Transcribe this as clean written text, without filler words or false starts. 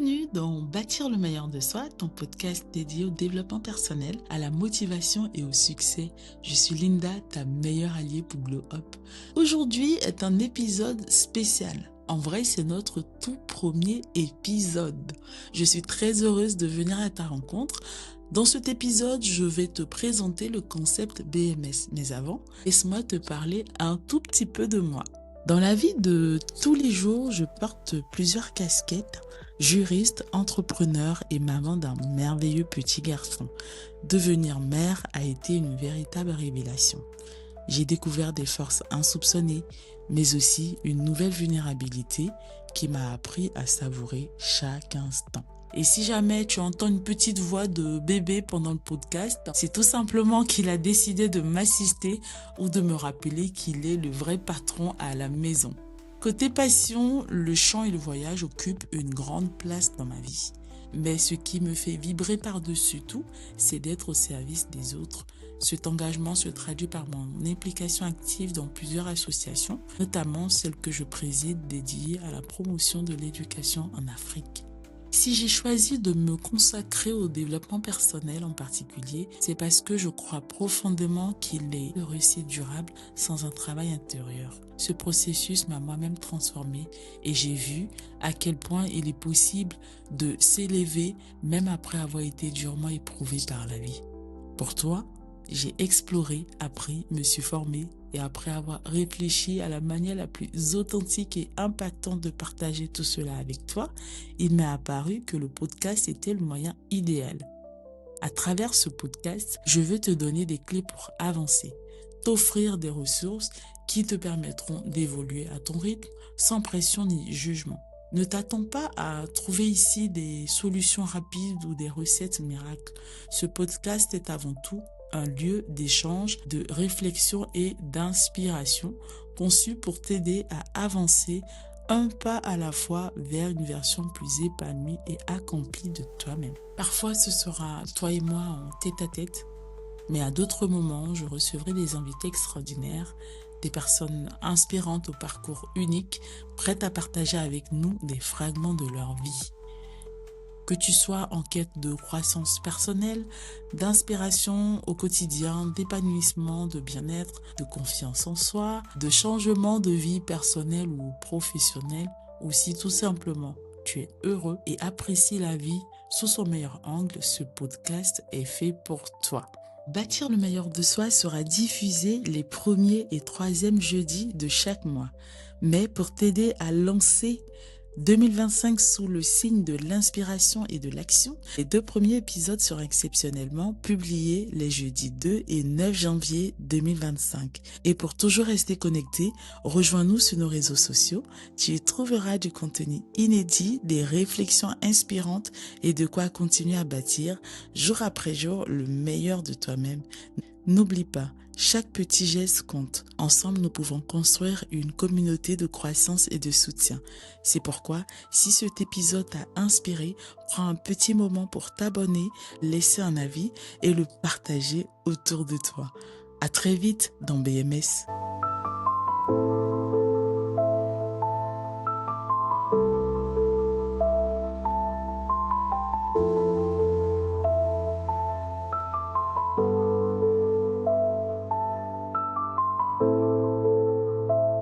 Bienvenue dans Bâtir le meilleur de soi, ton podcast dédié au développement personnel, à la motivation et au succès. Je suis Linda, ta meilleure alliée pour Glow Up. Aujourd'hui est un épisode spécial. En vrai, c'est notre tout premier épisode. Je suis très heureuse de venir à ta rencontre. Dans cet épisode, je vais te présenter le concept BMS. Mais avant, laisse-moi te parler un tout petit peu de moi. Dans la vie de tous les jours, je porte plusieurs casquettes, juriste, entrepreneur et maman d'un merveilleux petit garçon. Devenir mère a été une véritable révélation. J'ai découvert des forces insoupçonnées, mais aussi une nouvelle vulnérabilité qui m'a appris à savourer chaque instant. Et si jamais tu entends une petite voix de bébé pendant le podcast, c'est tout simplement qu'il a décidé de m'assister ou de me rappeler qu'il est le vrai patron à la maison. Côté passion, le chant et le voyage occupent une grande place dans ma vie. Mais ce qui me fait vibrer par-dessus tout, c'est d'être au service des autres. Cet engagement se traduit par mon implication active dans plusieurs associations, notamment celle que je préside dédiée à la promotion de l'éducation en Afrique. Si j'ai choisi de me consacrer au développement personnel en particulier, c'est parce que je crois profondément qu'il est de réussite durable sans un travail intérieur. Ce processus m'a moi-même transformée et j'ai vu à quel point il est possible de s'élever même après avoir été durement éprouvé par la vie. Pour toi, j'ai exploré, appris, me suis formée et après avoir réfléchi à la manière la plus authentique et impactante de partager tout cela avec toi, il m'est apparu que le podcast était le moyen idéal. À travers ce podcast, je veux te donner des clés pour avancer, t'offrir des ressources qui te permettront d'évoluer à ton rythme sans pression ni jugement. Ne t'attends pas à trouver ici des solutions rapides ou des recettes miracles. Ce podcast est avant tout un lieu d'échange, de réflexion et d'inspiration conçu pour t'aider à avancer un pas à la fois vers une version plus épanouie et accomplie de toi-même. Parfois, ce sera toi et moi en tête-à-tête, mais à d'autres moments, je recevrai des invités extraordinaires, des personnes inspirantes au parcours unique, prêtes à partager avec nous des fragments de leur vie. Que tu sois en quête de croissance personnelle, d'inspiration au quotidien, d'épanouissement, de bien-être, de confiance en soi, de changement de vie personnelle ou professionnelle, ou si tout simplement tu es heureux et apprécies la vie sous son meilleur angle, ce podcast est fait pour toi. Bâtir le meilleur de soi sera diffusé les premiers et troisièmes jeudis de chaque mois. Mais pour t'aider à lancer 2025 sous le signe de l'inspiration et de l'action, les 2 premiers épisodes seront exceptionnellement publiés les jeudis 2 et 9 janvier 2025. Et pour toujours rester connecté, rejoins-nous sur nos réseaux sociaux. Tu y trouveras du contenu inédit, des réflexions inspirantes et de quoi continuer à bâtir jour après jour le meilleur de toi-même. N'oublie pas, chaque petit geste compte. Ensemble, nous pouvons construire une communauté de croissance et de soutien. C'est pourquoi, si cet épisode t'a inspiré, prends un petit moment pour t'abonner, laisser un avis et le partager autour de toi. À très vite dans BMS.